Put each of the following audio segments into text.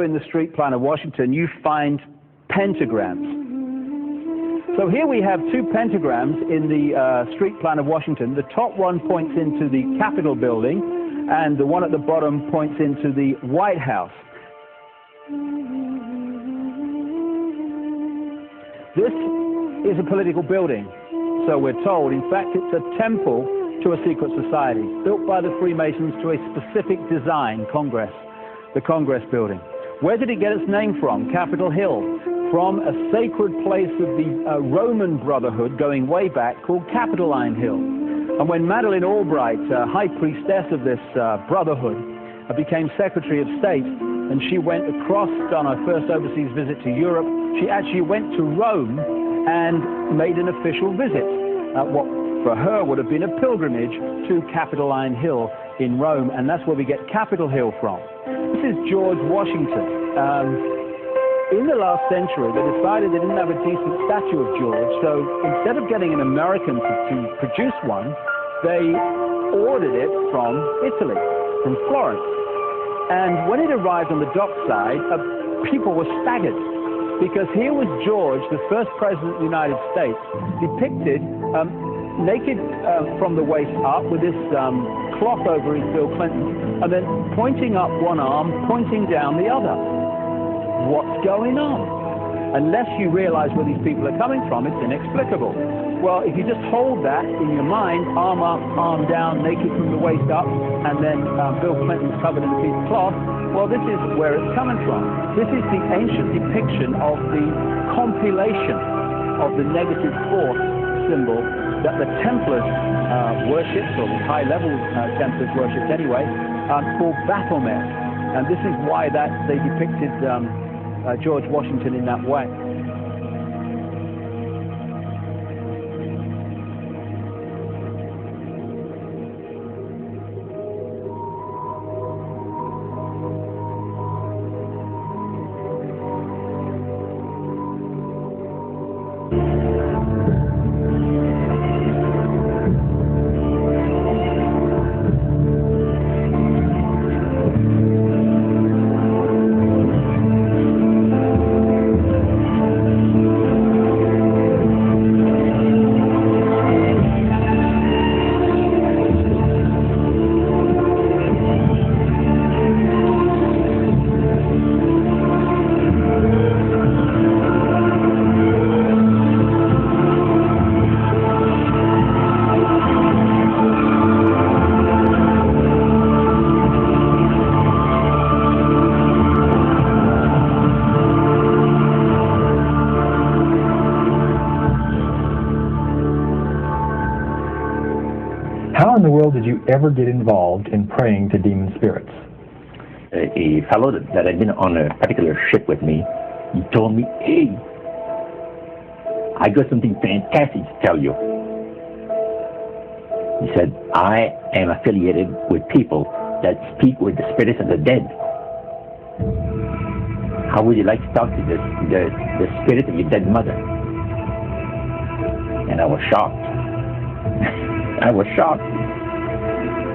go in the street plan of Washington, you find pentagrams. So here we have two pentagrams in the street plan of Washington. The top one points into the Capitol building, and the one at the bottom points into the White House. This is a political building, so we're told. In fact, it's a temple to a secret society, built by the Freemasons to a specific design, the Congress building. Where did it get its name from? Capitol Hill, from a sacred place of the Roman Brotherhood going way back called Capitoline Hill. And when Madeleine Albright, high priestess of this brotherhood, became Secretary of State, and she went across on her first overseas visit to Europe, she actually went to Rome and made an official visit, what for her would have been a pilgrimage to Capitoline Hill in Rome, and that's where we get Capitol Hill from. This is George Washington. In the last century, they decided they didn't have a decent statue of George, so instead of getting an American to produce one, they ordered it from Italy, from Florence. And when it arrived on the dockside, people were staggered, because here was George, the first president of the United States, depicted naked from the waist up with this cloth over his Bill Clinton, and then pointing up one arm, pointing down the other. What's going on? Unless you realize where these people are coming from, it's inexplicable. Well, if you just hold that in your mind, arm up, arm down, naked from the waist up, and then Bill Clinton's covered in a piece of cloth, well, this is where it's coming from. This is the ancient depiction of the compilation of the negative force symbol that the Templars worshipped, or the high-level Templars worshipped anyway, called Baphomet. And this is why they depicted George Washington in that way. How in the world did you ever get involved in praying to demon spirits? A fellow that had been on a particular ship with me, he told me, "Hey, I got something fantastic to tell you." He said, "I am affiliated with people that speak with the spirits of the dead. How would you like to talk to the spirit of your dead mother?" And I was shocked. I was shocked.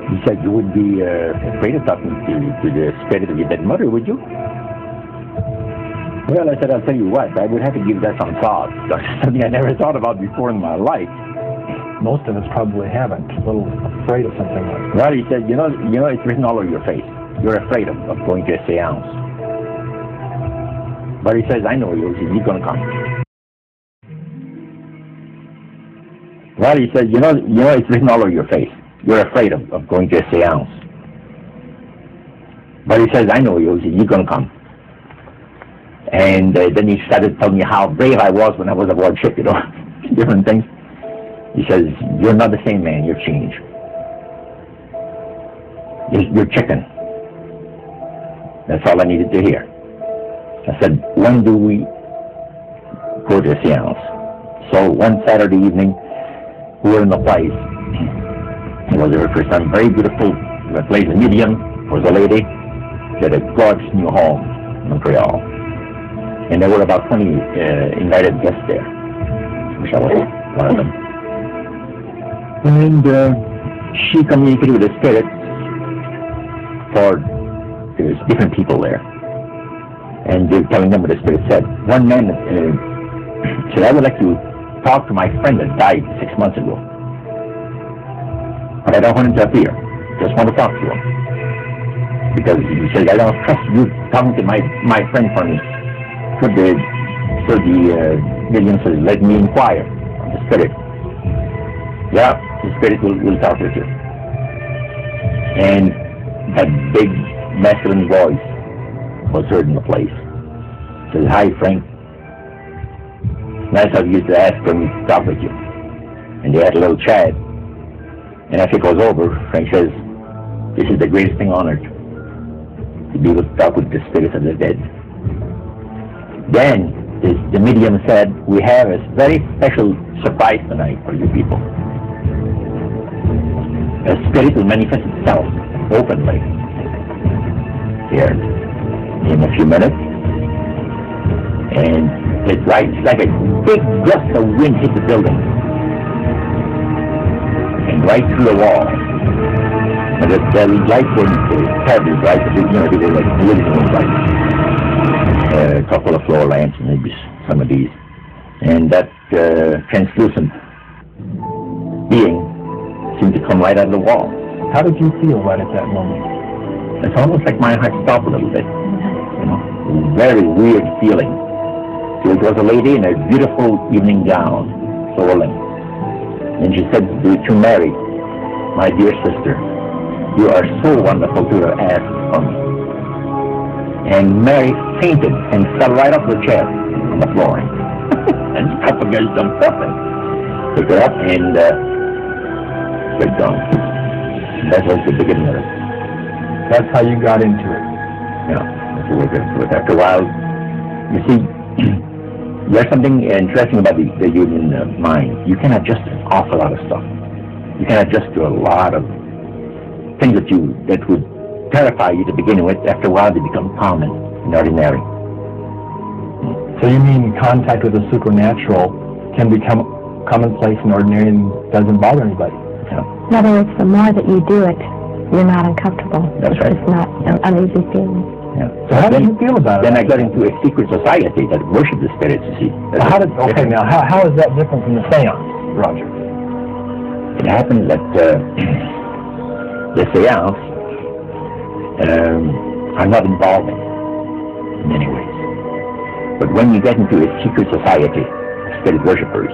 He said, "You wouldn't be afraid of talking to the spirit of your dead mother, would you?" Well, I said, "I'll tell you what, I would have to give that some thought." That's something I never thought about before in my life. Most of us probably haven't. A little afraid of something like that. Well, he said, you know, it's written all over your face. You're afraid of going to a seance. But he says, "I know you. He's going to come." Well, he said, you know, it's written all over your face. You're afraid of going to a seance. But he says, "I know you. He's going to come." And then he started telling me how brave I was when I was aboard ship, different things. He says, "You're not the same man. You've changed. You're chicken." That's all I needed to hear. I said, "When do we go to a seance?" So one Saturday evening, we were in the place. It was there for some very beautiful, the place medium was a lady. She had a gorgeous new home in Montreal. And there were about 20 invited guests there. Which I was one of them. And she communicated with the spirits, for there's different people there. And they're telling them what the Spirit said. One man said, I would like to talk to my friend that died 6 months ago. But I don't want him to appear. Just want to talk to him. Because he said, I don't trust you talking to my friend for me. So the medium says, let me inquire of the Spirit. Yeah, the Spirit will talk with you. And that big masculine voice was heard in the place. He says, hi Frank. Nice of you to ask for me to talk with you. And they had a little chat. And after it was over, Frank says, this is the greatest thing on earth, to be able to talk with the spirits of the dead. Then the medium said, we have a very special surprise tonight for you people. A spirit will manifest itself openly here in a few minutes. And it's like a big gust of wind hit the building. And right through the wall. And the light went terribly bright, they were like blazing lights. A couple of floor lamps, maybe some of these. And that translucent being seemed to come right out of the wall. How did you feel right at that moment? It's almost like my heart stopped a little bit. Very weird feeling. So it was a lady in a beautiful evening gown, swirling. And she said to Mary, my dear sister, you are so wonderful to have asked for me. And Mary fainted and fell right off the chair on the floor. And up against something. Took her up and went down. That was the beginning of it. That's how you got into it. Yeah, that's what we're doing. After a while, you see, there's something interesting about the human mind. You can adjust to an awful lot of stuff. You can adjust to a lot of things that would terrify you to begin with. After a while, they become common and ordinary. So you mean contact with the supernatural can become commonplace and ordinary and doesn't bother anybody? Yeah. In other words, the more that you do it, you're not uncomfortable. That's right. It's not an uneasy feeling. Yeah. So how did you feel about it? Then I got into a secret society that worshiped the spirits, you see. How is that different from the seance, Roger? It happened that the seance I'm not involved in many ways. But when you get into a secret society of spirit worshippers,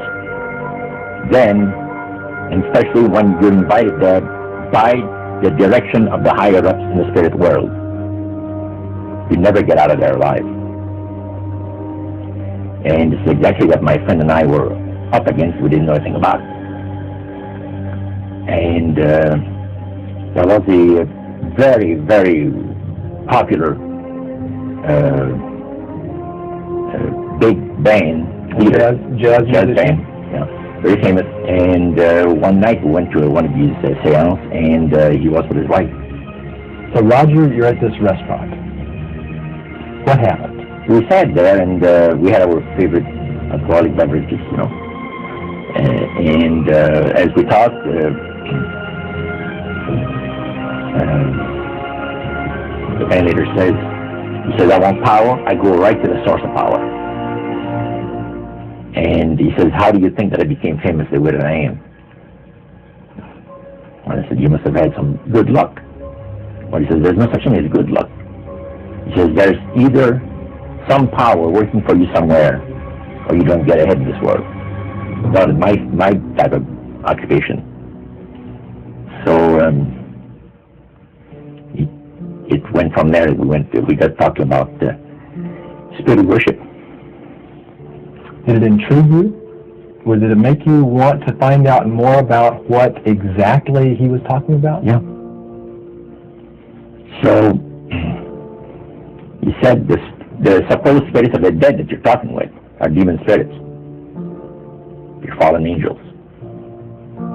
then, and especially when you're invited there by the direction of the higher ups in the spirit world, you never get out of there alive. And it's exactly what my friend and I were up against. We didn't know anything about it. And there was a very, very popular big band, jazz band, yeah, very famous. And one night we went to one of these seances, and he was with his wife. So Roger, you're at this restaurant. What happened? We sat there, and we had our favorite alcoholic beverages, and as we talked, the band leader says, he says, I want power. I go right to the source of power. And he says, how do you think that I became famous the way that I am? And I said, you must have had some good luck. Well, he says, there's no such thing as good luck. He says, there's either some power working for you somewhere, or you don't get ahead in this world. That is my type of occupation. So it went from there. We got talking about spirit worship. Did it intrigue you? Or did it make you want to find out more about what exactly he was talking about? Yeah. So he said the supposed spirits of the dead that you're talking with are demon spirits. You're fallen angels.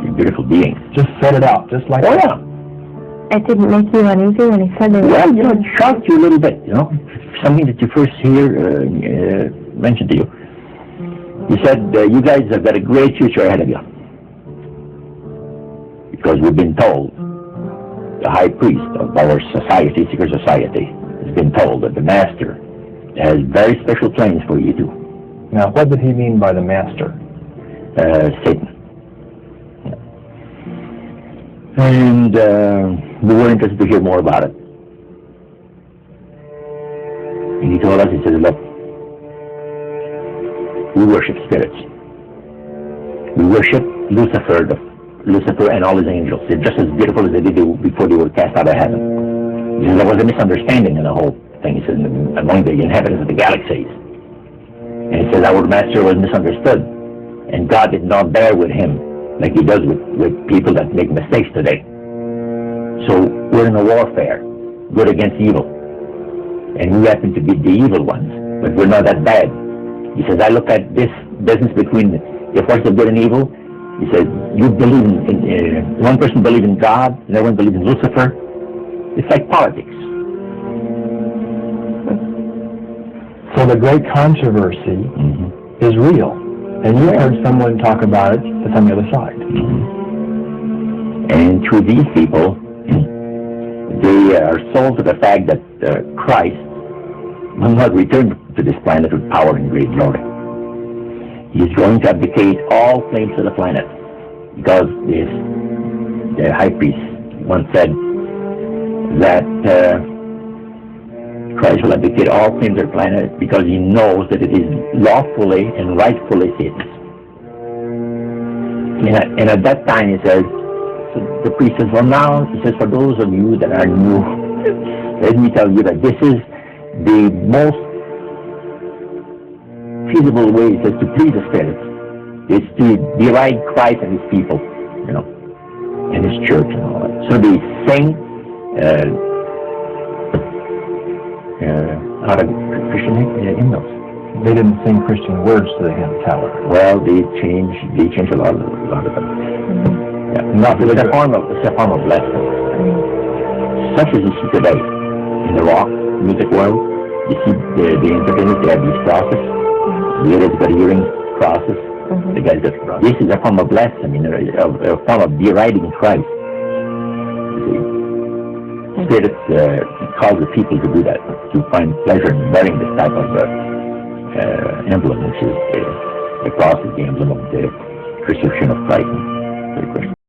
You're beautiful beings. Just set it out, just like that. Yeah. It didn't make you uneasy when he said that? Well, it shocked you a little bit, something that you first hear mentioned to you. He said, you guys have got a great future ahead of you. Because we've been told, the high priest of our society, secret society, has been told that the master has very special plans for you too. Now, what did he mean by the master? Satan. And we were interested to hear more about it. And he told us, he says, look, we worship spirits. We worship Lucifer and all his angels. They're just as beautiful as they did before they were cast out of heaven. He says, there was a misunderstanding in the whole thing. He says, among the inhabitants of the galaxies. And he says, our master was misunderstood. And God did not bear with him like he does with people that make mistakes today. So we're in a warfare, good against evil. And we happen to be the evil ones, but we're not that bad. He says, I look at this business between the forces of good and evil. He says, you believe in one person believes in God, another one believes in Lucifer. It's like politics. So the great controversy is real. And you heard someone talk about it that's on the other side. And to these people, they are sold to the fact that Christ will not return to this planet with power and great glory. He is going to abdicate all claims to the planet, because the high priest once said that Christ will abdicate all claims to the planet because he knows that it is lawfully and rightfully Satan's. And at that time, he says, so the priest says, well now, he says, for those of you that are new, let me tell you that this is the most feasible way, he says, to please the spirits is to deride Christ and his people, you know, and his church and all that. So they sing out of Christian hymns. They didn't sing Christian words to the hymn tower. Well, they changed a lot of them. Yeah. Not it's a form of blasphemy. Such as you see today in the rock music world. You see the entertainers, they have these crosses. Lyrics got hearing crosses. The guys got crosses. This is a form of blasphemy, a form of deriding Christ. Spirits cause the people to do that, to find pleasure in wearing this type of emblem, which is the cross is the emblem of the crucifixion of Christ.